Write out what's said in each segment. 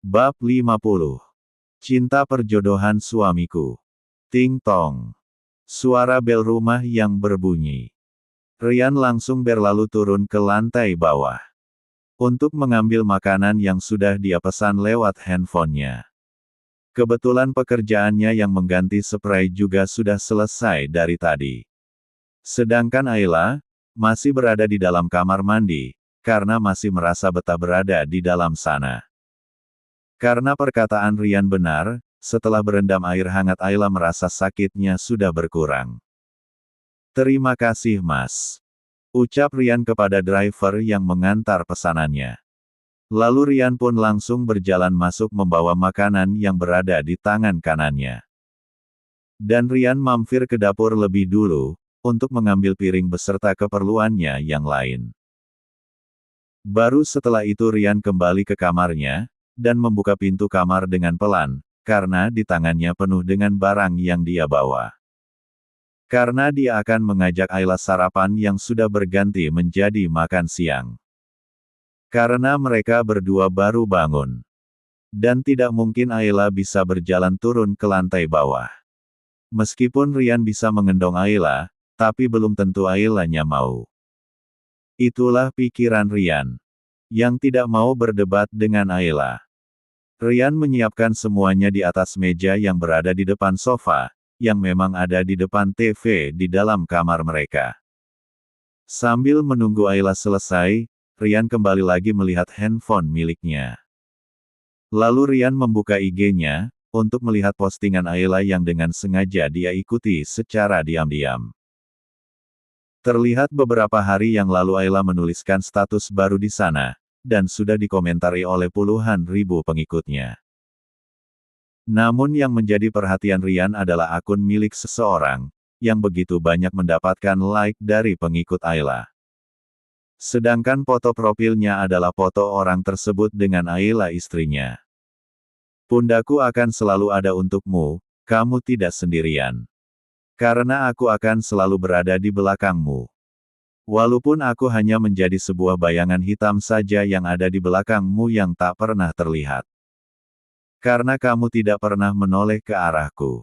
Bab 50. Cinta perjodohan suamiku. Ting tong. Suara bel rumah yang berbunyi. Ryan langsung berlalu turun ke lantai bawah untuk mengambil makanan yang sudah dia pesan lewat handphonenya. Kebetulan pekerjaannya yang mengganti spray juga sudah selesai dari tadi. Sedangkan Ayla masih berada di dalam kamar mandi, karena masih merasa betah berada di dalam sana. Karena perkataan Ryan benar, setelah berendam air hangat Ayla merasa sakitnya sudah berkurang. "Terima kasih Mas," ucap Ryan kepada driver yang mengantar pesanannya. Lalu Ryan pun langsung berjalan masuk membawa makanan yang berada di tangan kanannya. Dan Ryan mampir ke dapur lebih dulu, untuk mengambil piring beserta keperluannya yang lain. Baru setelah itu Ryan kembali ke kamarnya, dan membuka pintu kamar dengan pelan, karena di tangannya penuh dengan barang yang dia bawa. Karena dia akan mengajak Ayla sarapan yang sudah berganti menjadi makan siang. Karena mereka berdua baru bangun. Dan tidak mungkin Ayla bisa berjalan turun ke lantai bawah. Meskipun Ryan bisa mengendong Ayla, tapi belum tentu Aylanya mau. Itulah pikiran Ryan, yang tidak mau berdebat dengan Ayla. Ryan menyiapkan semuanya di atas meja yang berada di depan sofa, yang memang ada di depan TV di dalam kamar mereka. Sambil menunggu Ayla selesai, Ryan kembali lagi melihat handphone miliknya. Lalu Ryan membuka IG-nya, untuk melihat postingan Ayla yang dengan sengaja dia ikuti secara diam-diam. Terlihat beberapa hari yang lalu Ayla menuliskan status baru di sana, dan sudah dikomentari oleh puluhan ribu pengikutnya. Namun yang menjadi perhatian Ryan adalah akun milik seseorang, yang begitu banyak mendapatkan like dari pengikut Ayla. Sedangkan foto profilnya adalah foto orang tersebut dengan Ayla istrinya. "Pundaku akan selalu ada untukmu, kamu tidak sendirian. Karena aku akan selalu berada di belakangmu. Walaupun aku hanya menjadi sebuah bayangan hitam saja yang ada di belakangmu yang tak pernah terlihat. Karena kamu tidak pernah menoleh ke arahku.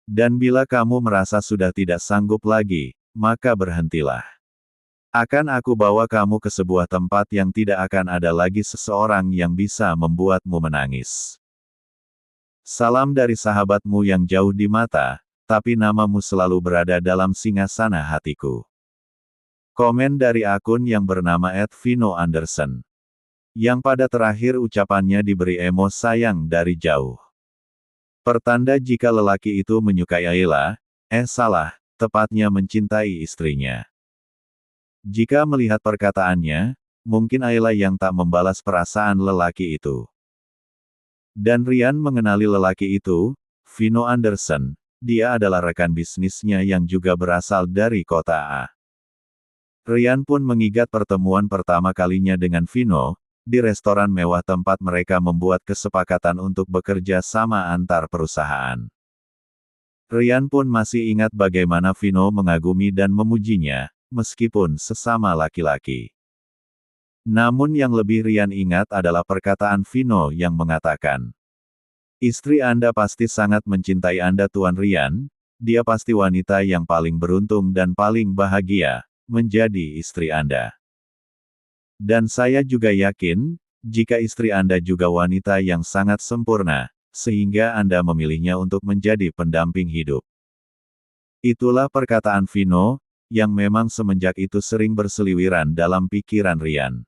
Dan bila kamu merasa sudah tidak sanggup lagi, maka berhentilah. Akan aku bawa kamu ke sebuah tempat yang tidak akan ada lagi seseorang yang bisa membuatmu menangis. Salam dari sahabatmu yang jauh di mata, tapi namamu selalu berada dalam singgasana hatiku." Komen dari akun yang bernama @vino_anderson. Yang pada terakhir ucapannya diberi emo sayang dari jauh. Pertanda jika lelaki itu menyukai Ayla, salah, tepatnya mencintai istrinya. Jika melihat perkataannya, mungkin Ayla yang tak membalas perasaan lelaki itu. Dan Ryan mengenali lelaki itu, Vino Anderson, dia adalah rekan bisnisnya yang juga berasal dari kota A. Ryan pun mengingat pertemuan pertama kalinya dengan Vino, di restoran mewah tempat mereka membuat kesepakatan untuk bekerja sama antar perusahaan. Ryan pun masih ingat bagaimana Vino mengagumi dan memujinya, meskipun sesama laki-laki. Namun yang lebih Ryan ingat adalah perkataan Vino yang mengatakan, "Istri Anda pasti sangat mencintai Anda Tuan Ryan, dia pasti wanita yang paling beruntung dan paling bahagia, menjadi istri Anda. Dan saya juga yakin, jika istri Anda juga wanita yang sangat sempurna, sehingga Anda memilihnya untuk menjadi pendamping hidup." Itulah perkataan Vino, yang memang semenjak itu sering berseliweran dalam pikiran Ryan.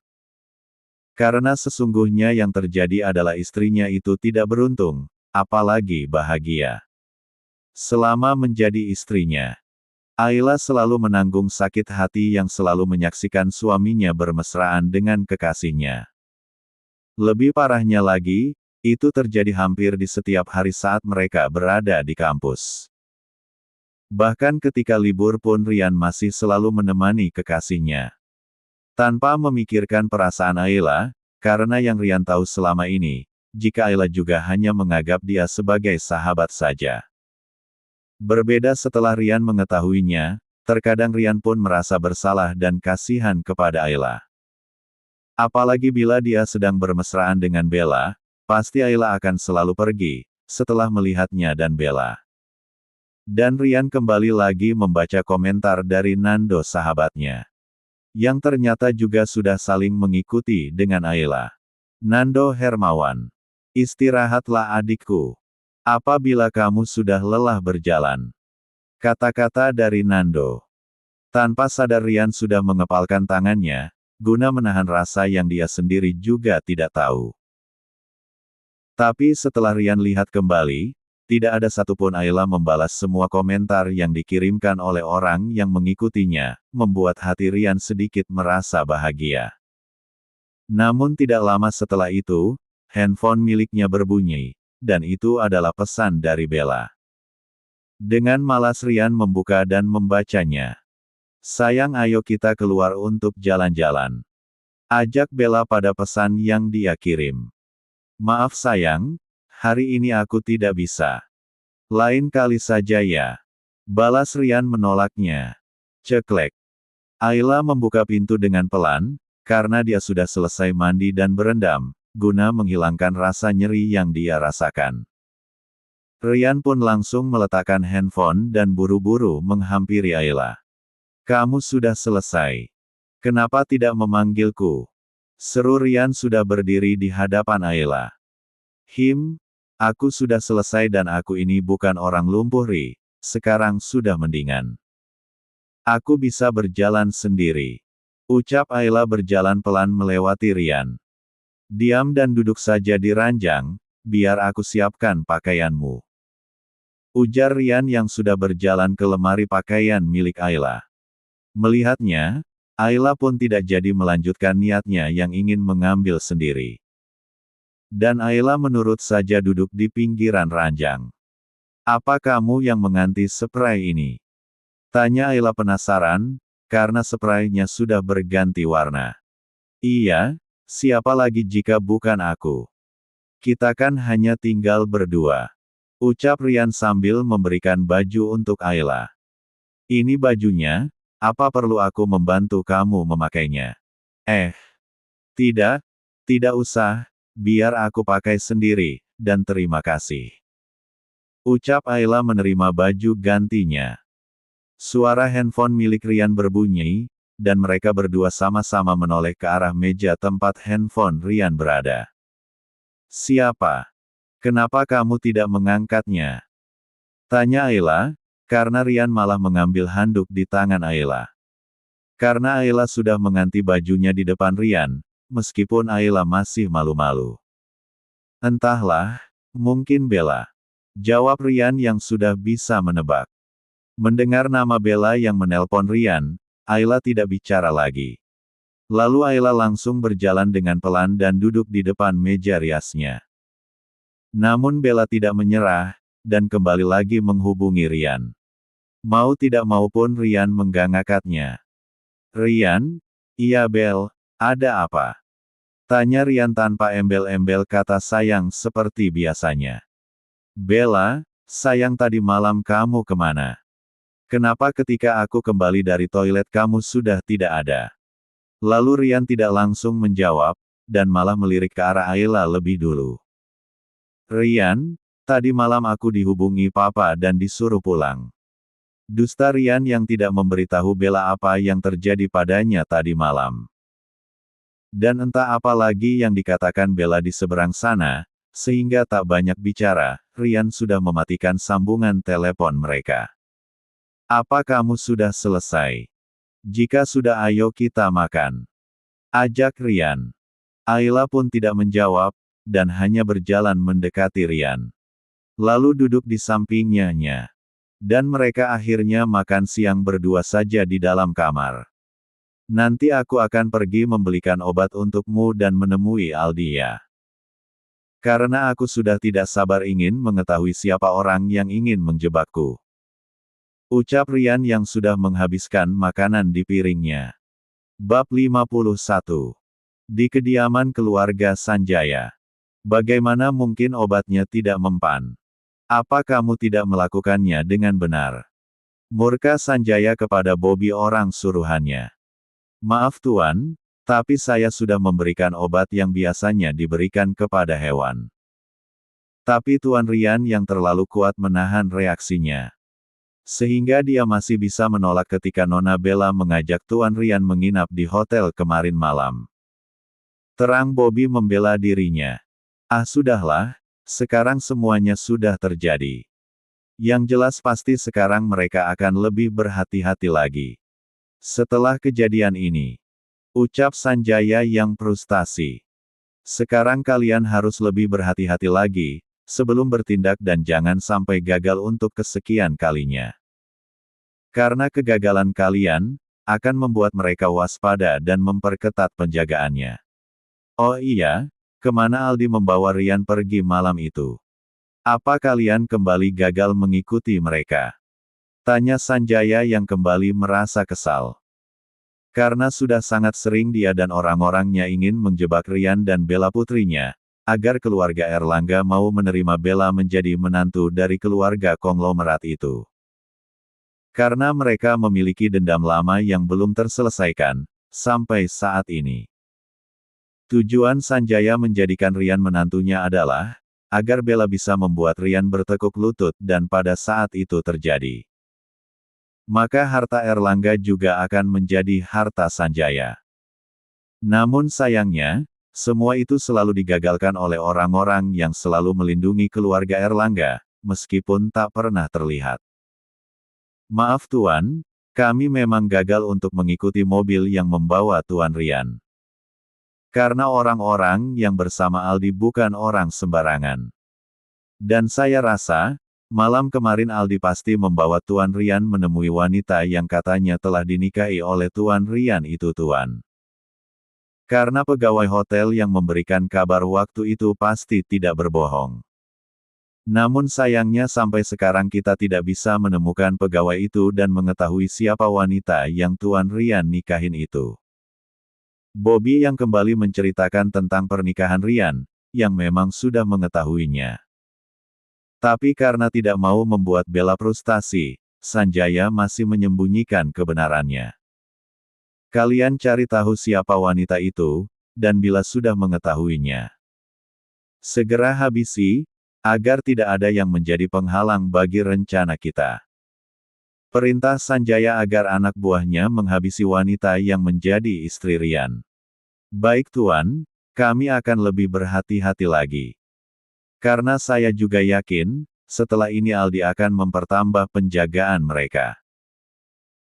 Karena sesungguhnya yang terjadi adalah istrinya itu tidak beruntung, apalagi bahagia. Selama menjadi istrinya, Ayla selalu menanggung sakit hati yang selalu menyaksikan suaminya bermesraan dengan kekasihnya. Lebih parahnya lagi, itu terjadi hampir di setiap hari saat mereka berada di kampus. Bahkan ketika libur pun Ryan masih selalu menemani kekasihnya. Tanpa memikirkan perasaan Ayla, karena yang Ryan tahu selama ini, jika Ayla juga hanya menganggap dia sebagai sahabat saja. Berbeda setelah Ryan mengetahuinya, terkadang Rian pun merasa bersalah dan kasihan kepada Ayla. Apalagi bila dia sedang bermesraan dengan Bella, pasti Ayla akan selalu pergi, setelah melihatnya dan Bella. Dan Rian kembali lagi membaca komentar dari Nando sahabatnya, yang ternyata juga sudah saling mengikuti dengan Ayla. Nando Hermawan. Istirahatlah adikku. Apabila kamu sudah lelah berjalan. Kata-kata dari Nando. Tanpa sadar Rian sudah mengepalkan tangannya, guna menahan rasa yang dia sendiri juga tidak tahu. Tapi setelah Rian lihat kembali, tidak ada satupun Ayla membalas semua komentar yang dikirimkan oleh orang yang mengikutinya, membuat hati Rian sedikit merasa bahagia. Namun tidak lama setelah itu, handphone miliknya berbunyi, dan itu adalah pesan dari Bella. Dengan malas Rian membuka dan membacanya. Sayang, ayo kita keluar untuk jalan-jalan. Ajak Bella pada pesan yang dia kirim. Maaf sayang, hari ini aku tidak bisa. Lain kali saja ya. Balas Rian menolaknya. Ceklek. Ayla membuka pintu dengan pelan, karena dia sudah selesai mandi dan berendam, guna menghilangkan rasa nyeri yang dia rasakan. Rian pun langsung meletakkan handphone dan buru-buru menghampiri Ayla. Kamu sudah selesai. Kenapa tidak memanggilku? Seru Rian sudah berdiri di hadapan Ayla. Aku sudah selesai dan aku ini bukan orang lumpuh Ri, sekarang sudah mendingan. Aku bisa berjalan sendiri. Ucap Ayla berjalan pelan melewati Rian. Diam dan duduk saja di ranjang, biar aku siapkan pakaianmu. Ujar Rian yang sudah berjalan ke lemari pakaian milik Ayla. Melihatnya, Ayla pun tidak jadi melanjutkan niatnya yang ingin mengambil sendiri. Dan Ayla menurut saja duduk di pinggiran ranjang. Apa kamu yang menganti spray ini? Tanya Ayla penasaran, karena spraynya sudah berganti warna. Iya, siapa lagi jika bukan aku? Kita kan hanya tinggal berdua. Ucap Rian sambil memberikan baju untuk Ayla. Ini bajunya, apa perlu aku membantu kamu memakainya? Tidak usah, biar aku pakai sendiri, dan terima kasih. Ucap Ayla menerima baju gantinya. Suara handphone milik Rian berbunyi, dan mereka berdua sama-sama menoleh ke arah meja tempat handphone Rian berada. Siapa? Kenapa kamu tidak mengangkatnya? Tanya Ayla, karena Rian malah mengambil handuk di tangan Ayla. Karena Ayla sudah mengganti bajunya di depan Rian, meskipun Ayla masih malu-malu. Entahlah, mungkin Bella. Jawab Rian yang sudah bisa menebak. Mendengar nama Bella yang menelpon Rian, Ayla tidak bicara lagi. Lalu Ayla langsung berjalan dengan pelan dan duduk di depan meja riasnya. Namun Bella tidak menyerah, dan kembali lagi menghubungi Rian. Mau tidak mau pun Rian menggangakatnya. Rian? Iya Bel, ada apa? Tanya Rian tanpa embel-embel kata sayang seperti biasanya. Bella, sayang tadi malam kamu kemana? Kenapa ketika aku kembali dari toilet kamu sudah tidak ada? Lalu Rian tidak langsung menjawab, dan malah melirik ke arah Ayla lebih dulu. Rian, tadi malam aku dihubungi papa dan disuruh pulang. Dusta Rian yang tidak memberitahu Bella apa yang terjadi padanya tadi malam. Dan entah apa lagi yang dikatakan Bella di seberang sana, sehingga tak banyak bicara, Rian sudah mematikan sambungan telepon mereka. Apa kamu sudah selesai? Jika sudah ayo kita makan. Ajak Rian. Ayla pun tidak menjawab, dan hanya berjalan mendekati Rian. Lalu duduk di sampingnya. Dan mereka akhirnya makan siang berdua saja di dalam kamar. Nanti aku akan pergi membelikan obat untukmu dan menemui Aldia. Karena aku sudah tidak sabar ingin mengetahui siapa orang yang ingin menjebakku. Ucap Rian yang sudah menghabiskan makanan di piringnya. Bab 51. Di kediaman keluarga Sanjaya. Bagaimana mungkin obatnya tidak mempan? Apa kamu tidak melakukannya dengan benar? Murka Sanjaya kepada Bobby orang suruhannya. Maaf Tuan, tapi saya sudah memberikan obat yang biasanya diberikan kepada hewan. Tapi Tuan Rian yang terlalu kuat menahan reaksinya. Sehingga dia masih bisa menolak ketika Nona Bella mengajak Tuan Rian menginap di hotel kemarin malam. Terang Bobby membela dirinya. Ah sudahlah, sekarang semuanya sudah terjadi. Yang jelas pasti sekarang mereka akan lebih berhati-hati lagi. Setelah kejadian ini, ucap Sanjaya yang frustasi. Sekarang kalian harus lebih berhati-hati lagi, sebelum bertindak dan jangan sampai gagal untuk kesekian kalinya. Karena kegagalan kalian, akan membuat mereka waspada dan memperketat penjagaannya. Oh iya, kemana Aldi membawa Rian pergi malam itu? Apa kalian kembali gagal mengikuti mereka? Tanya Sanjaya yang kembali merasa kesal. Karena sudah sangat sering dia dan orang-orangnya ingin menjebak Rian dan Bella putrinya, agar keluarga Erlangga mau menerima Bella menjadi menantu dari keluarga konglomerat itu. Karena mereka memiliki dendam lama yang belum terselesaikan, sampai saat ini. Tujuan Sanjaya menjadikan Rian menantunya adalah, agar Bella bisa membuat Rian bertekuk lutut dan pada saat itu terjadi. Maka harta Erlangga juga akan menjadi harta Sanjaya. Namun sayangnya, semua itu selalu digagalkan oleh orang-orang yang selalu melindungi keluarga Erlangga, meskipun tak pernah terlihat. Maaf Tuan, kami memang gagal untuk mengikuti mobil yang membawa Tuan Rian. Karena orang-orang yang bersama Aldi bukan orang sembarangan. Dan saya rasa, malam kemarin Aldi pasti membawa Tuan Rian menemui wanita yang katanya telah dinikahi oleh Tuan Rian itu Tuan. Karena pegawai hotel yang memberikan kabar waktu itu pasti tidak berbohong. Namun sayangnya sampai sekarang kita tidak bisa menemukan pegawai itu dan mengetahui siapa wanita yang Tuan Rian nikahin itu. Bobby yang kembali menceritakan tentang pernikahan Rian, yang memang sudah mengetahuinya. Tapi karena tidak mau membuat Bella frustasi, Sanjaya masih menyembunyikan kebenarannya. Kalian cari tahu siapa wanita itu, dan bila sudah mengetahuinya, segera habisi, agar tidak ada yang menjadi penghalang bagi rencana kita. Perintah Sanjaya agar anak buahnya menghabisi wanita yang menjadi istri Rian. Baik Tuan, kami akan lebih berhati-hati lagi. Karena saya juga yakin, setelah ini Aldi akan mempertambah penjagaan mereka.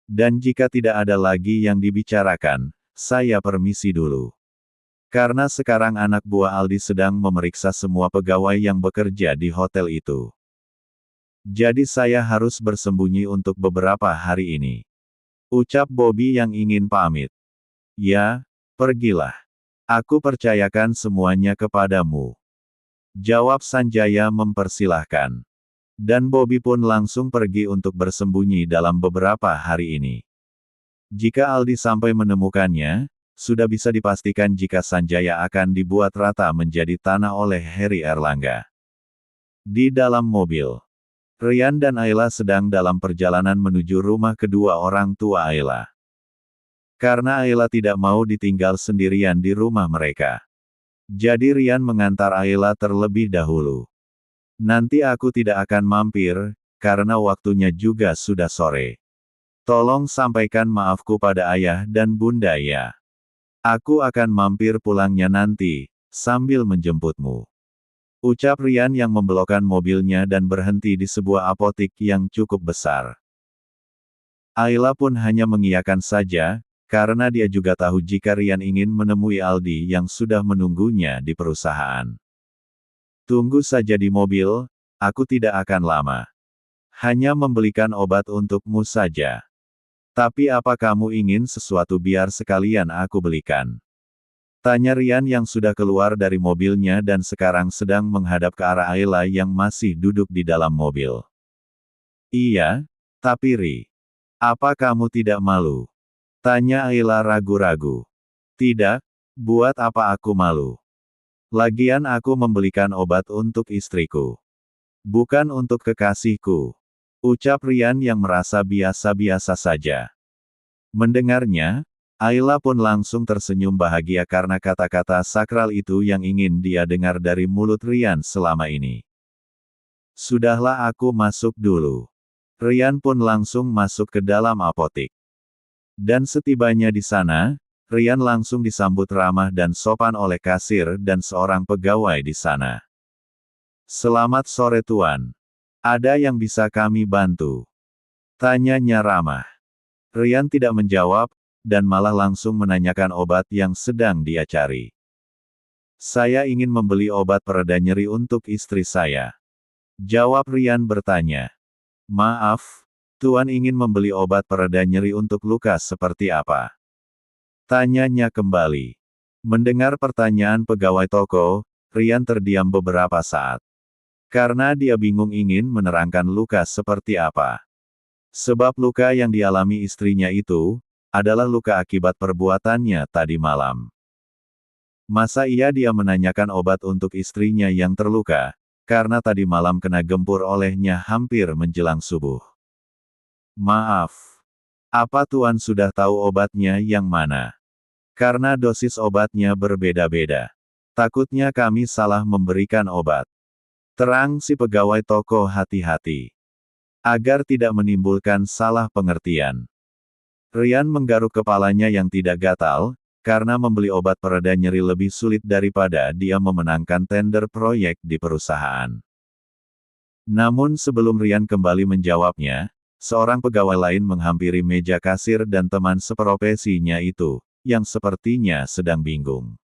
Dan jika tidak ada lagi yang dibicarakan, saya permisi dulu. Karena sekarang anak buah Aldi sedang memeriksa semua pegawai yang bekerja di hotel itu. Jadi saya harus bersembunyi untuk beberapa hari ini. Ucap Bobby yang ingin pamit. Ya, pergilah. Aku percayakan semuanya kepadamu. Jawab Sanjaya mempersilahkan. Dan Bobby pun langsung pergi untuk bersembunyi dalam beberapa hari ini. Jika Aldi sampai menemukannya, sudah bisa dipastikan jika Sanjaya akan dibuat rata menjadi tanah oleh Harry Erlangga. Di dalam mobil, Rian dan Ayla sedang dalam perjalanan menuju rumah kedua orang tua Ayla. Karena Ayla tidak mau ditinggal sendirian di rumah mereka. Jadi Rian mengantar Ayla terlebih dahulu. Nanti aku tidak akan mampir, karena waktunya juga sudah sore. Tolong sampaikan maafku pada ayah dan bunda ya. Aku akan mampir pulangnya nanti, sambil menjemputmu. Ucap Rian yang membelokkan mobilnya dan berhenti di sebuah apotik yang cukup besar. Ayla pun hanya mengiyakan saja, karena dia juga tahu jika Rian ingin menemui Aldi yang sudah menunggunya di perusahaan. Tunggu saja di mobil, aku tidak akan lama. Hanya membelikan obat untukmu saja. Tapi apa kamu ingin sesuatu biar sekalian aku belikan? Tanya Rian yang sudah keluar dari mobilnya dan sekarang sedang menghadap ke arah Ayla yang masih duduk di dalam mobil. Iya, tapi Ri, apa kamu tidak malu? Tanya Ayla ragu-ragu. Tidak, buat apa aku malu? Lagian aku membelikan obat untuk istriku. Bukan untuk kekasihku. Ucap Rian yang merasa biasa-biasa saja. Mendengarnya, Ayla pun langsung tersenyum bahagia karena kata-kata sakral itu yang ingin dia dengar dari mulut Rian selama ini. Sudahlah, aku masuk dulu. Rian pun langsung masuk ke dalam apotik. Dan setibanya di sana, Rian langsung disambut ramah dan sopan oleh kasir dan seorang pegawai di sana. Selamat sore Tuan. Ada yang bisa kami bantu? Tanyanya ramah. Rian tidak menjawab, dan malah langsung menanyakan obat yang sedang dia cari. Saya ingin membeli obat pereda nyeri untuk istri saya. Jawab Rian bertanya. Maaf, Tuan ingin membeli obat pereda nyeri untuk luka seperti apa? Tanyanya kembali. Mendengar pertanyaan pegawai toko, Rian terdiam beberapa saat. Karena dia bingung ingin menerangkan luka seperti apa. Sebab luka yang dialami istrinya itu, adalah luka akibat perbuatannya tadi malam. Masa iya dia menanyakan obat untuk istrinya yang terluka, karena tadi malam kena gempur olehnya hampir menjelang subuh. Maaf. Apa Tuan sudah tahu obatnya yang mana? Karena dosis obatnya berbeda-beda. Takutnya kami salah memberikan obat. Terang si pegawai toko hati-hati. Agar tidak menimbulkan salah pengertian. Rian menggaruk kepalanya yang tidak gatal, karena membeli obat pereda nyeri lebih sulit daripada dia memenangkan tender proyek di perusahaan. Namun sebelum Rian kembali menjawabnya, seorang pegawai lain menghampiri meja kasir dan teman seprofesinya itu, yang sepertinya sedang bingung.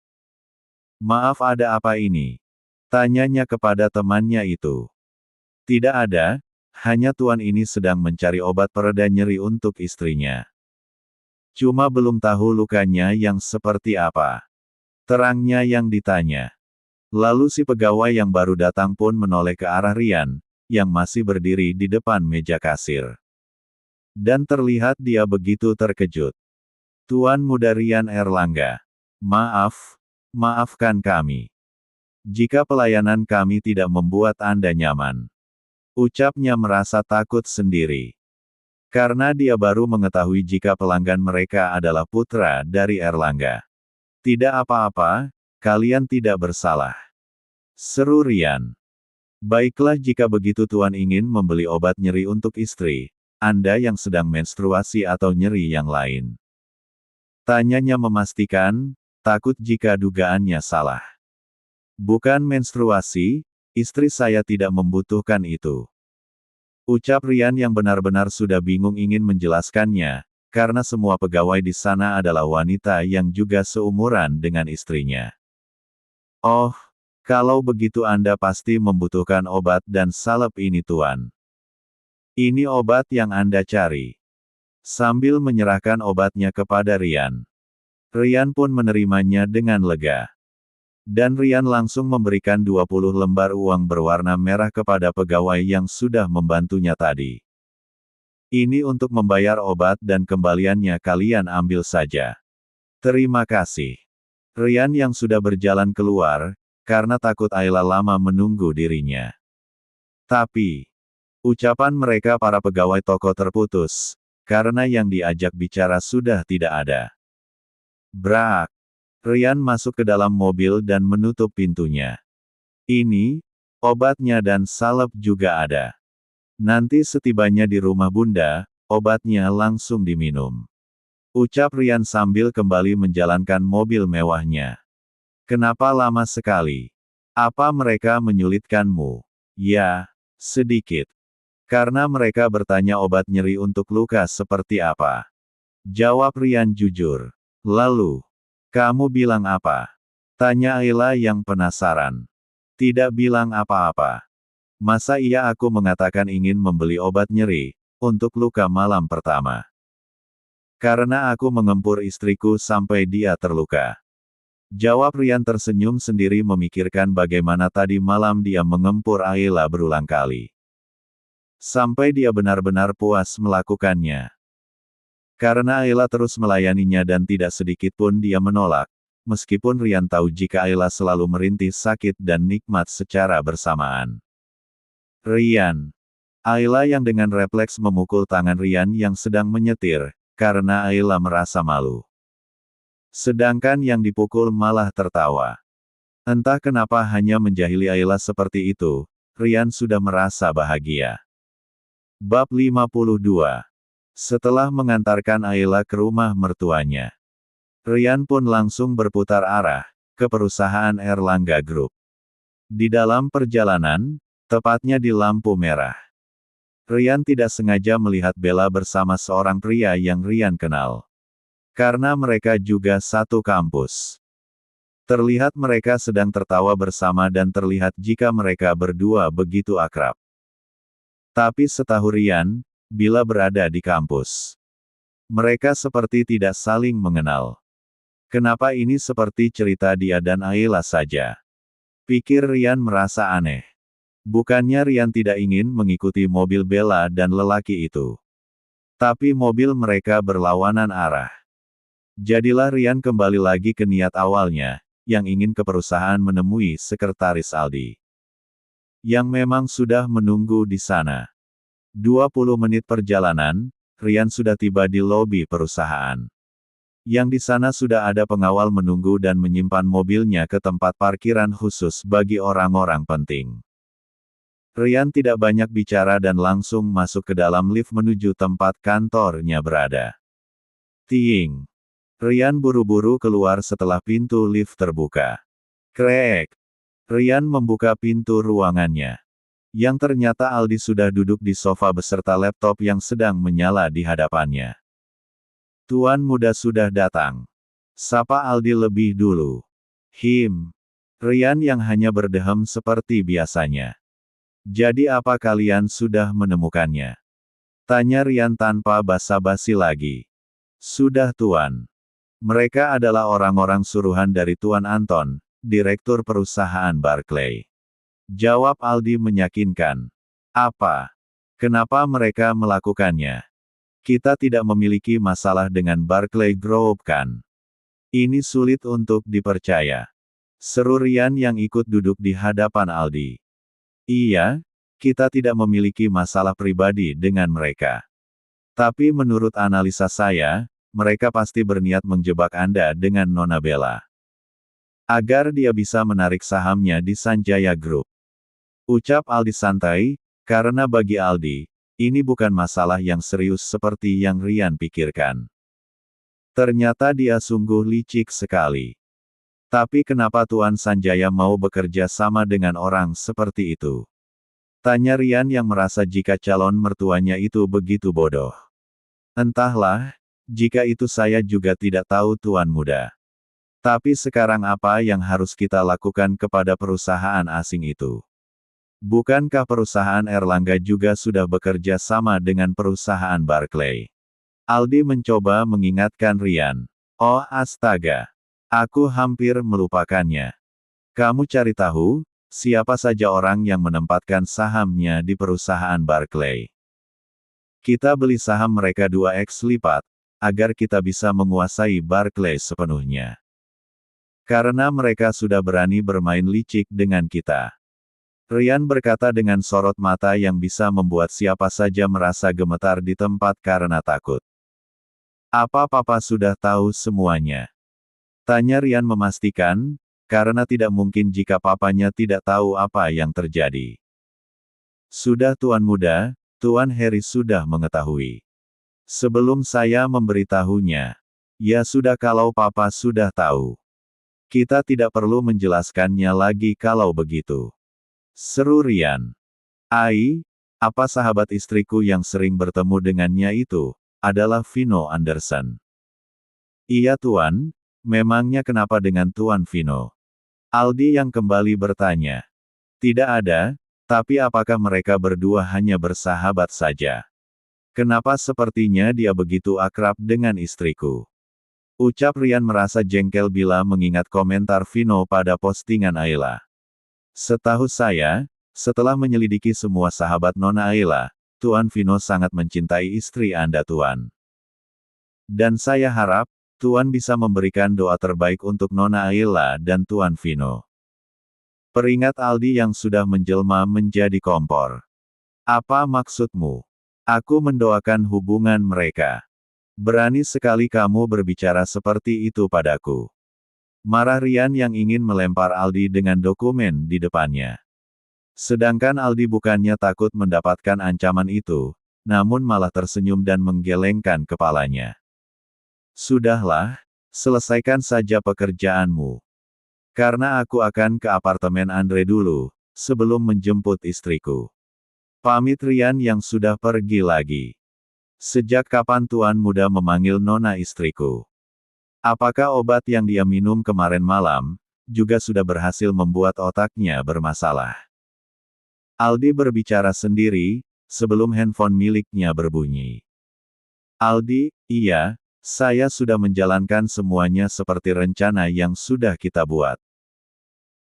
Maaf, ada apa ini? Tanyanya kepada temannya itu. Tidak ada, hanya Tuan ini sedang mencari obat pereda nyeri untuk istrinya. Cuma belum tahu lukanya yang seperti apa. Terangnya yang ditanya. Lalu si pegawai yang baru datang pun menoleh ke arah Rian, yang masih berdiri di depan meja kasir. Dan terlihat dia begitu terkejut. Tuan Muda Rian Erlangga. Maafkan kami. Jika pelayanan kami tidak membuat Anda nyaman. Ucapnya merasa takut sendiri. Karena dia baru mengetahui jika pelanggan mereka adalah putra dari Erlangga. Tidak apa-apa, kalian tidak bersalah. Seru Rian. Baiklah, jika begitu Tuan ingin membeli obat nyeri untuk istri Anda yang sedang menstruasi atau nyeri yang lain. Tanyanya memastikan, takut jika dugaannya salah. Bukan menstruasi, istri saya tidak membutuhkan itu. Ucap Rian yang benar-benar sudah bingung ingin menjelaskannya, karena semua pegawai di sana adalah wanita yang juga seumuran dengan istrinya. Oh, kalau begitu Anda pasti membutuhkan obat dan salep ini Tuan. Ini obat yang Anda cari. Sambil menyerahkan obatnya kepada Rian. Rian pun menerimanya dengan lega. Dan Rian langsung memberikan 20 lembar uang berwarna merah kepada pegawai yang sudah membantunya tadi. Ini untuk membayar obat dan kembaliannya kalian ambil saja. Terima kasih. Rian yang sudah berjalan keluar, karena takut Ayla lama menunggu dirinya. Tapi, ucapan mereka para pegawai toko terputus, karena yang diajak bicara sudah tidak ada. Brak. Rian masuk ke dalam mobil dan menutup pintunya. Ini, obatnya dan salep juga ada. Nanti setibanya di rumah Bunda, obatnya langsung diminum. Ucap Rian sambil kembali menjalankan mobil mewahnya. Kenapa lama sekali? Apa mereka menyulitkanmu? Ya, sedikit. Karena mereka bertanya obat nyeri untuk luka seperti apa. Jawab Rian jujur. Lalu, kamu bilang apa? Tanya Ayla yang penasaran. Tidak bilang apa-apa. Masa iya aku mengatakan ingin membeli obat nyeri, untuk luka malam pertama. Karena aku mengempur istriku sampai dia terluka. Jawab Rian tersenyum sendiri memikirkan bagaimana tadi malam dia mengempur Ayla berulang kali. Sampai dia benar-benar puas melakukannya. Karena Ayla terus melayaninya dan tidak sedikit pun dia menolak, meskipun Rian tahu jika Ayla selalu merintih sakit dan nikmat secara bersamaan. Rian. Ayla yang dengan refleks memukul tangan Rian yang sedang menyetir, karena Ayla merasa malu. Sedangkan yang dipukul malah tertawa. Entah kenapa hanya menjahili Ayla seperti itu, Rian sudah merasa bahagia. Bab 52. Setelah mengantarkan Ayla ke rumah mertuanya, Rian pun langsung berputar arah ke perusahaan Erlangga Group. Di dalam perjalanan, tepatnya di lampu merah, Rian tidak sengaja melihat Bella bersama seorang pria yang Rian kenal. Karena mereka juga satu kampus. Terlihat mereka sedang tertawa bersama dan terlihat jika mereka berdua begitu akrab. Tapi setahu Rian, bila berada di kampus, mereka seperti tidak saling mengenal. Kenapa ini seperti cerita dia dan Ayla saja? Pikir Rian merasa aneh. Bukannya Rian tidak ingin mengikuti mobil Bella dan lelaki itu. Tapi mobil mereka berlawanan arah. Jadilah Rian kembali lagi ke niat awalnya, yang ingin ke perusahaan menemui sekretaris Aldi. Yang memang sudah menunggu di sana. 20 menit perjalanan, Rian sudah tiba di lobi perusahaan. Yang di sana sudah ada pengawal menunggu dan menyimpan mobilnya ke tempat parkiran khusus bagi orang-orang penting. Rian tidak banyak bicara dan langsung masuk ke dalam lift menuju tempat kantornya berada. Tiing. Rian buru-buru keluar setelah pintu lift terbuka. Krek. Rian membuka pintu ruangannya. Yang ternyata Aldi sudah duduk di sofa beserta laptop yang sedang menyala di hadapannya. Tuan muda sudah datang. Sapa Aldi lebih dulu. Rian yang hanya berdehem seperti biasanya. Jadi apa kalian sudah menemukannya? Tanya Rian tanpa basa-basi lagi. Sudah Tuan. Mereka adalah orang-orang suruhan dari Tuan Anton, Direktur Perusahaan Barclay. Jawab Aldi meyakinkan. Apa? Kenapa mereka melakukannya? Kita tidak memiliki masalah dengan Barclay Group kan? Ini sulit untuk dipercaya. Seru Rian yang ikut duduk di hadapan Aldi. Iya, kita tidak memiliki masalah pribadi dengan mereka. Tapi menurut analisa saya, mereka pasti berniat menjebak Anda dengan Nona Bella. Agar dia bisa menarik sahamnya di Sanjaya Group. Ucap Aldi santai, karena bagi Aldi, ini bukan masalah yang serius seperti yang Rian pikirkan. Ternyata dia sungguh licik sekali. Tapi kenapa Tuan Sanjaya mau bekerja sama dengan orang seperti itu? Tanya Rian yang merasa jika calon mertuanya itu begitu bodoh. Entahlah, jika itu saya juga tidak tahu Tuan muda. Tapi sekarang apa yang harus kita lakukan kepada perusahaan asing itu? Bukankah perusahaan Erlangga juga sudah bekerja sama dengan perusahaan Barclay? Aldi mencoba mengingatkan Rian. Oh astaga. Aku hampir melupakannya. Kamu cari tahu, siapa saja orang yang menempatkan sahamnya di perusahaan Barclay. Kita beli saham mereka 2x lipat, agar kita bisa menguasai Barclay sepenuhnya. Karena mereka sudah berani bermain licik dengan kita. Rian berkata dengan sorot mata yang bisa membuat siapa saja merasa gemetar di tempat karena takut. Apa Papa sudah tahu semuanya? Tanya Rian memastikan, karena tidak mungkin jika papanya tidak tahu apa yang terjadi. Sudah Tuan muda, Tuan Harry sudah mengetahui. Sebelum saya memberitahunya. Ya sudah kalau Papa sudah tahu. Kita tidak perlu menjelaskannya lagi kalau begitu. Seru Rian. Apa sahabat istriku yang sering bertemu dengannya itu, adalah Vino Anderson? Iya Tuan. Memangnya kenapa dengan Tuan Vino? Aldi yang kembali bertanya. Tidak ada, tapi apakah mereka berdua hanya bersahabat saja? Kenapa sepertinya dia begitu akrab dengan istriku? Ucap Rian merasa jengkel bila mengingat komentar Vino pada postingan Ayla. Setahu saya, setelah menyelidiki semua sahabat Nona Ayla, Tuan Vino sangat mencintai istri Anda Tuan. Dan saya harap, Tuan bisa memberikan doa terbaik untuk Nona Ayla dan Tuan Vino. Peringat Aldi yang sudah menjelma menjadi kompor. Apa maksudmu? Aku mendoakan hubungan mereka. Berani sekali kamu berbicara seperti itu padaku. Marah Rian yang ingin melempar Aldi dengan dokumen di depannya. Sedangkan Aldi bukannya takut mendapatkan ancaman itu, namun malah tersenyum dan menggelengkan kepalanya. Sudahlah, selesaikan saja pekerjaanmu. Karena aku akan ke apartemen Andre dulu, sebelum menjemput istriku. Pamit Rian yang sudah pergi lagi. Sejak kapan tuan muda memanggil nona istriku? Apakah obat yang dia minum kemarin malam, juga sudah berhasil membuat otaknya bermasalah? Aldi berbicara sendiri, sebelum handphone miliknya berbunyi. Aldi, iya, saya sudah menjalankan semuanya seperti rencana yang sudah kita buat.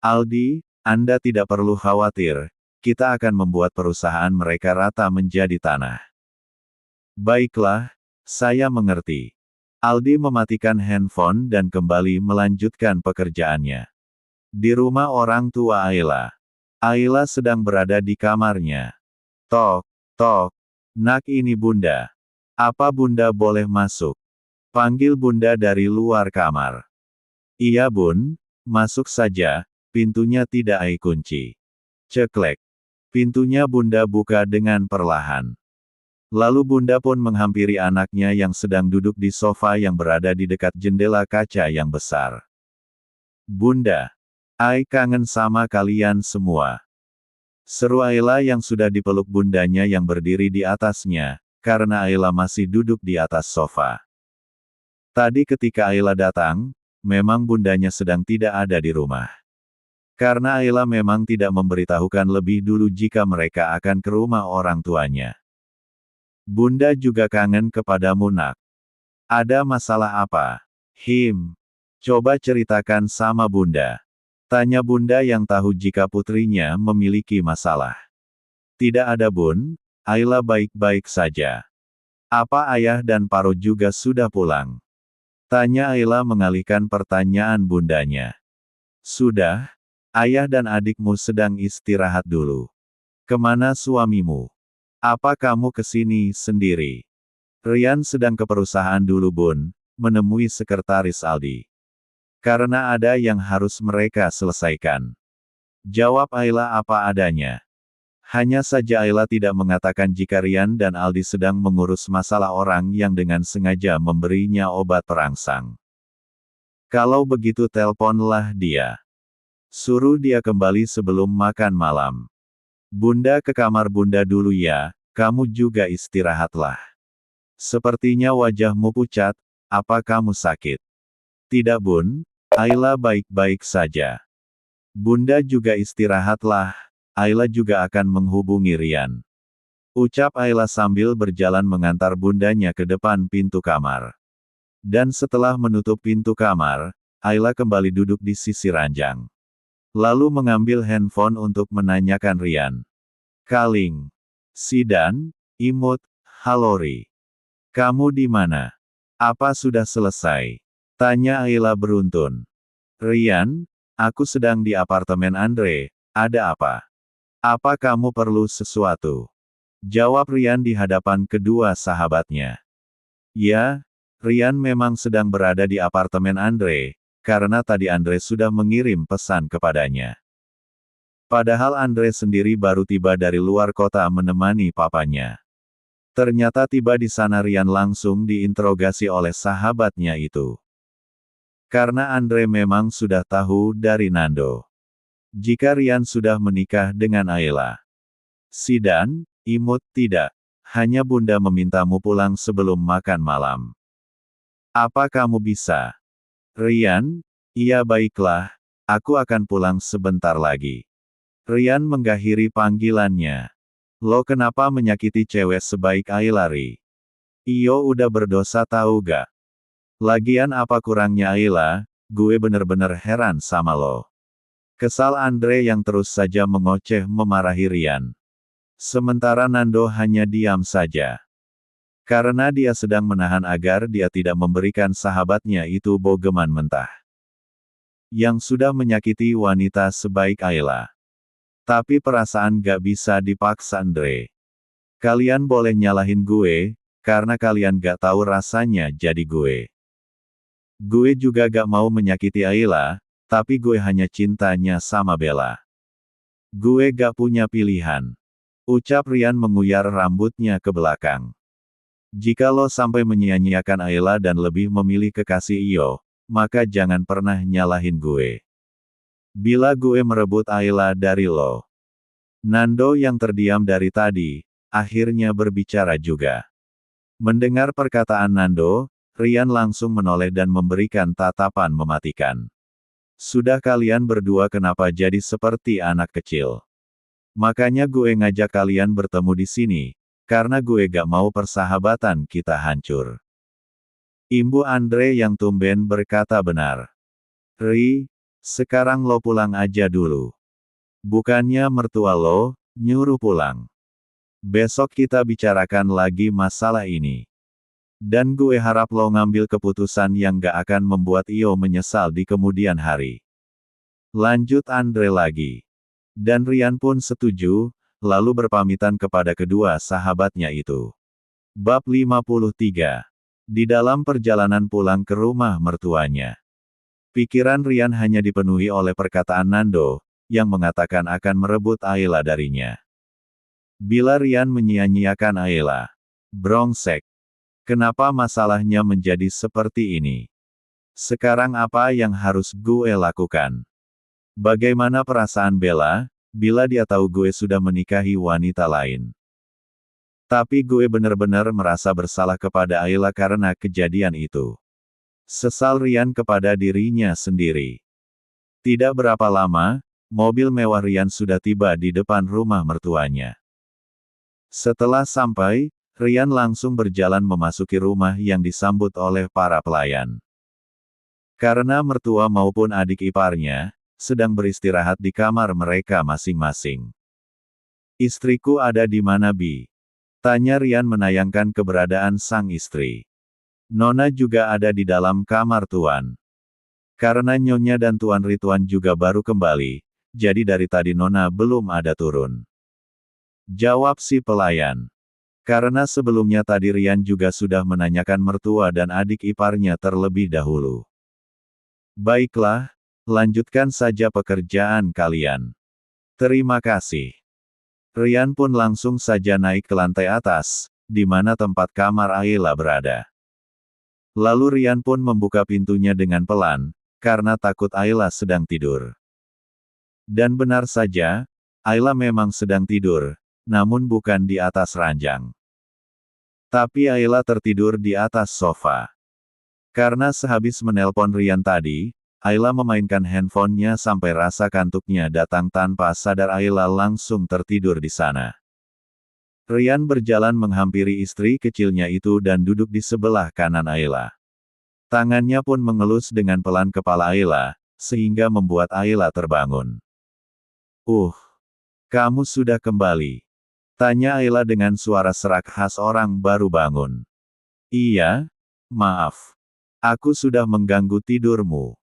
Aldi, Anda tidak perlu khawatir, kita akan membuat perusahaan mereka rata menjadi tanah. Baiklah, saya mengerti. Aldi mematikan handphone dan kembali melanjutkan pekerjaannya. Di rumah orang tua Ayla. Ayla sedang berada di kamarnya. Tok, tok. Nak ini bunda. Apa bunda boleh masuk? Panggil bunda dari luar kamar. Iya bun, masuk saja, pintunya tidak kunci. Ceklek. Pintunya bunda buka dengan perlahan. Lalu bunda pun menghampiri anaknya yang sedang duduk di sofa yang berada di dekat jendela kaca yang besar. Bunda, Ai kangen sama kalian semua. Seru Ayla yang sudah dipeluk bundanya yang berdiri di atasnya, karena Ayla masih duduk di atas sofa. Tadi ketika Ayla datang, memang bundanya sedang tidak ada di rumah. Karena Ayla memang tidak memberitahukan lebih dulu jika mereka akan ke rumah orang tuanya. Bunda juga kangen kepadamu nak. Ada masalah apa? Coba ceritakan sama bunda. Tanya bunda yang tahu jika putrinya memiliki masalah. Tidak ada bun, Ayla baik-baik saja. Apa ayah dan Paro juga sudah pulang? Tanya Ayla mengalihkan pertanyaan bundanya. Sudah, ayah dan adikmu sedang istirahat dulu. Kemana suamimu? Apa kamu kesini sendiri? Rian sedang ke perusahaan dulu bun, menemui sekretaris Aldi. Karena ada yang harus mereka selesaikan. Jawab Ayla apa adanya. Hanya saja Ayla tidak mengatakan jika Rian dan Aldi sedang mengurus masalah orang yang dengan sengaja memberinya obat perangsang. Kalau begitu telponlah dia. Suruh dia kembali sebelum makan malam. Bunda ke kamar bunda dulu ya, kamu juga istirahatlah. Sepertinya wajahmu pucat, apa kamu sakit? Tidak bun, Ayla baik-baik saja. Bunda juga istirahatlah, Ayla juga akan menghubungi Rian. Ucap Ayla sambil berjalan mengantar bundanya ke depan pintu kamar. Dan setelah menutup pintu kamar, Ayla kembali duduk di sisi ranjang. Lalu mengambil handphone untuk menanyakan Rian. Kaling. Sidan, imut, halori. Kamu di mana? Apa sudah selesai? Tanya Ayla beruntun. Rian, aku sedang di apartemen Andre, ada apa? Apa kamu perlu sesuatu? Jawab Rian di hadapan kedua sahabatnya. Ya, Rian memang sedang berada di apartemen Andre, karena tadi Andre sudah mengirim pesan kepadanya. Padahal Andre sendiri baru tiba dari luar kota menemani papanya. Ternyata tiba di sana Rian langsung diinterogasi oleh sahabatnya itu. Karena Andre memang sudah tahu dari Nando. Jika Rian sudah menikah dengan Ayla. Sidan, imut tidak. Hanya bunda memintamu pulang sebelum makan malam. Apa kamu bisa? Rian, iya baiklah, aku akan pulang sebentar lagi. Rian mengakhiri panggilannya. Lo kenapa menyakiti cewek sebaik Ayla Ri? Iyo udah berdosa tahu gak? Lagian apa kurangnya Ayla, gue bener-bener heran sama lo. Kesal Andre yang terus saja mengoceh memarahi Rian. Sementara Nando hanya diam saja. Karena dia sedang menahan agar dia tidak memberikan sahabatnya itu bogeman mentah. Yang sudah menyakiti wanita sebaik Ayla. Tapi perasaan gak bisa dipaksa Andre. Kalian boleh nyalahin gue, karena kalian gak tahu rasanya jadi gue. Gue juga gak mau menyakiti Ayla, tapi gue hanya cintanya sama Bella. Gue gak punya pilihan. Ucap Ryan menguyar rambutnya ke belakang. Jika lo sampai menyia-nyiakan Ayla dan lebih memilih kekasih Iyo, maka jangan pernah nyalahin gue. Bila gue merebut Ayla dari lo. Nando yang terdiam dari tadi, akhirnya berbicara juga. Mendengar perkataan Nando, Ryan langsung menoleh dan memberikan tatapan mematikan. Sudah kalian berdua kenapa jadi seperti anak kecil? Makanya gue ngajak kalian bertemu di sini, karena gue gak mau persahabatan kita hancur. Imbu Andre yang tumben berkata benar. Ri, sekarang lo pulang aja dulu. Bukannya mertua lo, nyuruh pulang. Besok kita bicarakan lagi masalah ini. Dan gue harap lo ngambil keputusan yang gak akan membuat Iyo menyesal di kemudian hari. Lanjut Andre lagi. Dan Ryan pun setuju, lalu berpamitan kepada kedua sahabatnya itu. Bab 53. Di dalam perjalanan pulang ke rumah mertuanya. Pikiran Ryan hanya dipenuhi oleh perkataan Nando, yang mengatakan akan merebut Ayla darinya. Bila Ryan menyia-nyiakan Ayla. Brongsek. Kenapa masalahnya menjadi seperti ini? Sekarang apa yang harus gue lakukan? Bagaimana perasaan Bella, bila dia tahu gue sudah menikahi wanita lain? Tapi gue benar-benar merasa bersalah kepada Ayla karena kejadian itu. Sesal Ryan kepada dirinya sendiri. Tidak berapa lama, mobil mewah Ryan sudah tiba di depan rumah mertuanya. Setelah sampai, Ryan langsung berjalan memasuki rumah yang disambut oleh para pelayan. Karena mertua maupun adik iparnya sedang beristirahat di kamar mereka masing-masing. Istriku ada di mana, Bi? Tanya Ryan menayangkan keberadaan sang istri. Nona juga ada di dalam kamar Tuan. Karena Nyonya dan Tuan Rituan juga baru kembali, jadi dari tadi Nona belum ada turun. Jawab si pelayan. Karena sebelumnya tadi Ryan juga sudah menanyakan mertua dan adik iparnya terlebih dahulu. Baiklah, lanjutkan saja pekerjaan kalian. Terima kasih. Ryan pun langsung saja naik ke lantai atas, di mana tempat kamar Ayla berada. Lalu Ryan pun membuka pintunya dengan pelan, karena takut Ayla sedang tidur. Dan benar saja, Ayla memang sedang tidur, namun bukan di atas ranjang. Tapi Ayla tertidur di atas sofa. Karena sehabis menelpon Ryan tadi, Ayla memainkan handphonenya sampai rasa kantuknya datang tanpa sadar Ayla langsung tertidur di sana. Ryan berjalan menghampiri istri kecilnya itu dan duduk di sebelah kanan Ayla. Tangannya pun mengelus dengan pelan kepala Ayla, sehingga membuat Ayla terbangun. Kamu sudah kembali. Tanya Ayla dengan suara serak khas orang baru bangun. Iya, maaf. Aku sudah mengganggu tidurmu.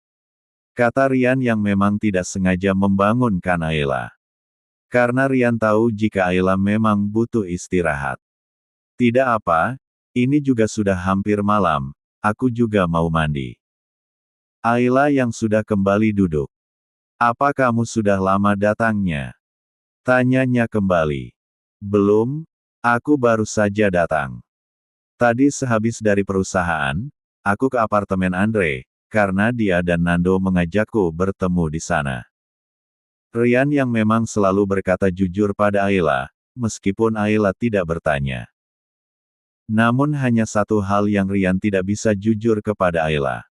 Kata Ryan yang memang tidak sengaja membangunkan Ayla. Karena Ryan tahu jika Ayla memang butuh istirahat. Tidak apa, ini juga sudah hampir malam, aku juga mau mandi. Ayla yang sudah kembali duduk. Apa kamu sudah lama datangnya? Tanyanya kembali. Belum, aku baru saja datang. Tadi sehabis dari perusahaan, aku ke apartemen Andre, karena dia dan Nando mengajakku bertemu di sana. Ryan yang memang selalu berkata jujur pada Ayla, meskipun Ayla tidak bertanya. Namun hanya satu hal yang Ryan tidak bisa jujur kepada Ayla.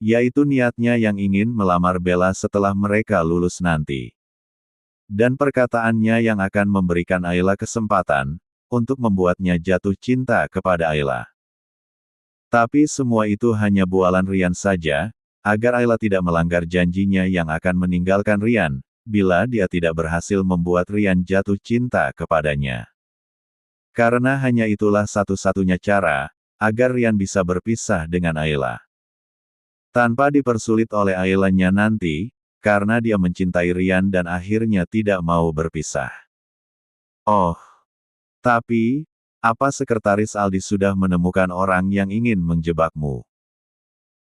Yaitu niatnya yang ingin melamar Bella setelah mereka lulus nanti. Dan perkataannya yang akan memberikan Ayla kesempatan, untuk membuatnya jatuh cinta kepada Ayla. Tapi semua itu hanya bualan Ryan saja, agar Ayla tidak melanggar janjinya yang akan meninggalkan Ryan, bila dia tidak berhasil membuat Ryan jatuh cinta kepadanya. Karena hanya itulah satu-satunya cara, agar Ryan bisa berpisah dengan Ayla. Tanpa dipersulit oleh Aylanya nanti, karena dia mencintai Ryan dan akhirnya tidak mau berpisah. Tapi, apa sekretaris Aldi sudah menemukan orang yang ingin menjebakmu?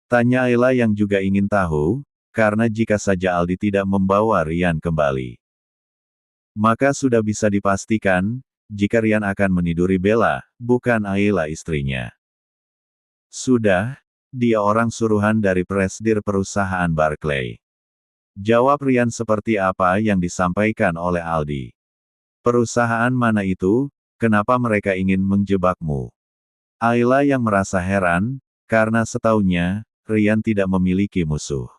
Tanya Ayla yang juga ingin tahu, karena jika saja Aldi tidak membawa Rian kembali, maka sudah bisa dipastikan, jika Rian akan meniduri Bella, bukan Ayla istrinya. Sudah, dia orang suruhan dari presidir perusahaan Barclay. Jawab Rian seperti apa yang disampaikan oleh Aldi. Perusahaan mana itu, kenapa mereka ingin menjebakmu? Ayla yang merasa heran, karena setaunya, Rian tidak memiliki musuh.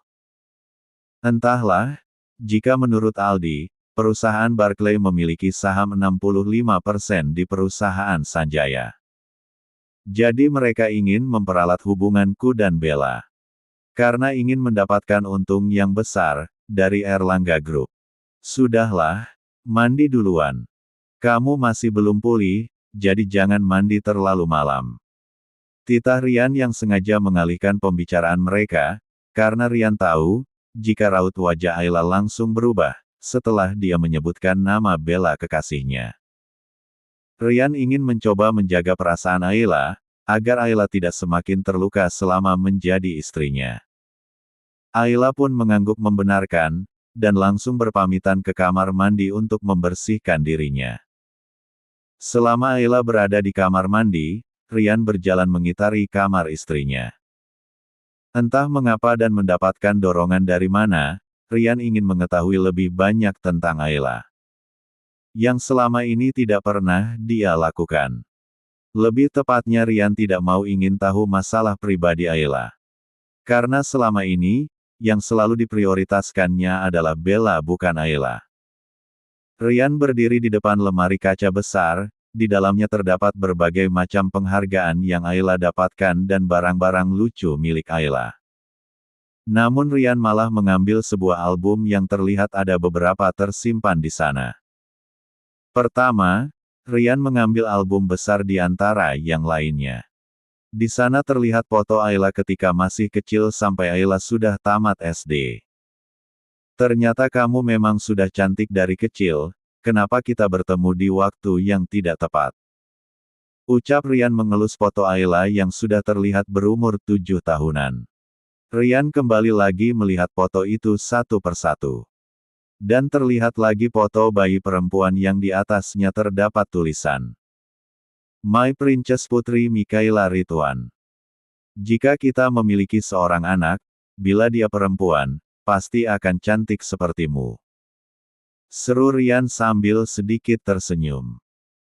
Entahlah, jika menurut Aldi, perusahaan Barclay memiliki saham 65% di perusahaan Sanjaya. Jadi mereka ingin memperalat hubunganku dan Bella. Karena ingin mendapatkan untung yang besar, dari Erlangga Group. Sudahlah, mandi duluan. Kamu masih belum pulih, jadi jangan mandi terlalu malam. Titah Rian yang sengaja mengalihkan pembicaraan mereka, karena Rian tahu, jika raut wajah Ayla langsung berubah, setelah dia menyebutkan nama Bella kekasihnya. Rian ingin mencoba menjaga perasaan Ayla, agar Ayla tidak semakin terluka selama menjadi istrinya. Ayla pun mengangguk membenarkan, dan langsung berpamitan ke kamar mandi untuk membersihkan dirinya. Selama Ayla berada di kamar mandi, Rian berjalan mengitari kamar istrinya. Entah mengapa dan mendapatkan dorongan dari mana, Rian ingin mengetahui lebih banyak tentang Ayla. Yang selama ini tidak pernah dia lakukan. Lebih tepatnya Rian tidak mau ingin tahu masalah pribadi Ayla. Karena selama ini, yang selalu diprioritaskannya adalah Bella bukan Ayla. Rian berdiri di depan lemari kaca besar, di dalamnya terdapat berbagai macam penghargaan yang Ayla dapatkan dan barang-barang lucu milik Ayla. Namun Rian malah mengambil sebuah album yang terlihat ada beberapa tersimpan di sana. Pertama, Rian mengambil album besar di antara yang lainnya. Di sana terlihat foto Ayla ketika masih kecil sampai Ayla sudah tamat SD. Ternyata kamu memang sudah cantik dari kecil, kenapa kita bertemu di waktu yang tidak tepat? Ucap Rian mengelus foto Ayla yang sudah terlihat berumur 7 tahunan. Rian kembali lagi melihat foto itu satu persatu. Dan terlihat lagi foto bayi perempuan yang di atasnya terdapat tulisan, My Princess Putri Mikaela Ridwan. Jika kita memiliki seorang anak, bila dia perempuan, pasti akan cantik sepertimu. Seru Rian sambil sedikit tersenyum.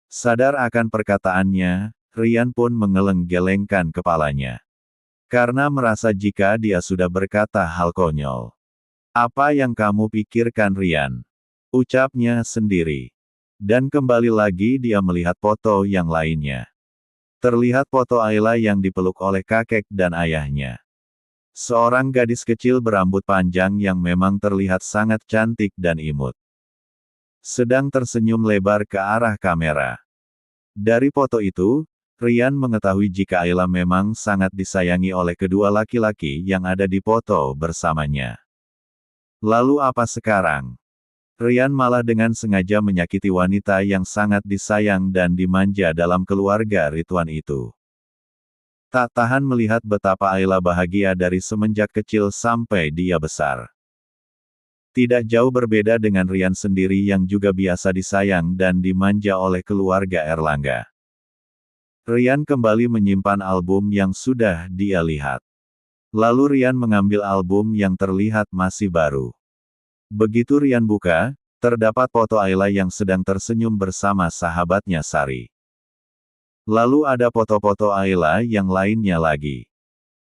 Sadar akan perkataannya, Rian pun mengeleng-gelengkan kepalanya. Karena merasa jika dia sudah berkata hal konyol. Apa yang kamu pikirkan Rian? Ucapnya sendiri. Dan kembali lagi dia melihat foto yang lainnya. Terlihat foto Ayla yang dipeluk oleh kakek dan ayahnya. Seorang gadis kecil berambut panjang yang memang terlihat sangat cantik dan imut. Sedang tersenyum lebar ke arah kamera. Dari foto itu, Rian mengetahui jika Ayla memang sangat disayangi oleh kedua laki-laki yang ada di foto bersamanya. Lalu apa sekarang? Rian malah dengan sengaja menyakiti wanita yang sangat disayang dan dimanja dalam keluarga Ridwan itu. Tak tahan melihat betapa Ayla bahagia dari semenjak kecil sampai dia besar. Tidak jauh berbeda dengan Rian sendiri yang juga biasa disayang dan dimanja oleh keluarga Erlangga. Rian kembali menyimpan album yang sudah dia lihat. Lalu Rian mengambil album yang terlihat masih baru. Begitu Rian buka, terdapat foto Ayla yang sedang tersenyum bersama sahabatnya Sari. Lalu ada foto-foto Ayla yang lainnya lagi.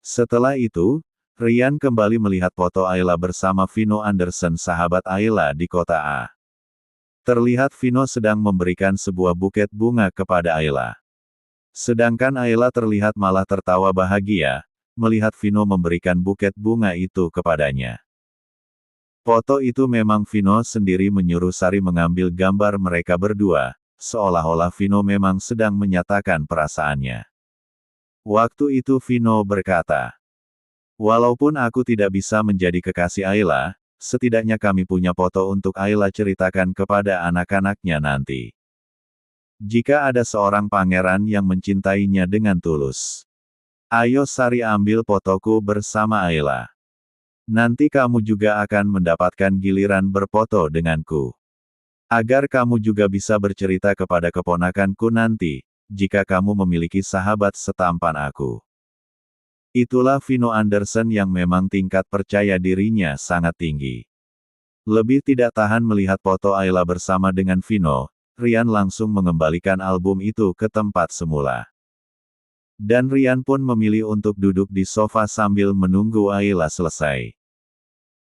Setelah itu, Rian kembali melihat foto Ayla bersama Vino Anderson sahabat Ayla di kota A. Terlihat Vino sedang memberikan sebuah buket bunga kepada Ayla. Sedangkan Ayla terlihat malah tertawa bahagia, melihat Vino memberikan buket bunga itu kepadanya. Foto itu memang Vino sendiri menyuruh Sari mengambil gambar mereka berdua, seolah-olah Vino memang sedang menyatakan perasaannya. Waktu itu Vino berkata, walaupun aku tidak bisa menjadi kekasih Ayla, setidaknya kami punya foto untuk Ayla ceritakan kepada anak-anaknya nanti. Jika ada seorang pangeran yang mencintainya dengan tulus. Ayo Sari ambil fotoku bersama Ayla. Nanti kamu juga akan mendapatkan giliran berfoto denganku. Agar kamu juga bisa bercerita kepada keponakanku nanti, jika kamu memiliki sahabat setampan aku. Itulah Vino Anderson yang memang tingkat percaya dirinya sangat tinggi. Lebih tidak tahan melihat foto Ayla bersama dengan Vino, Ryan langsung mengembalikan album itu ke tempat semula. Dan Ryan pun memilih untuk duduk di sofa sambil menunggu Ayla selesai.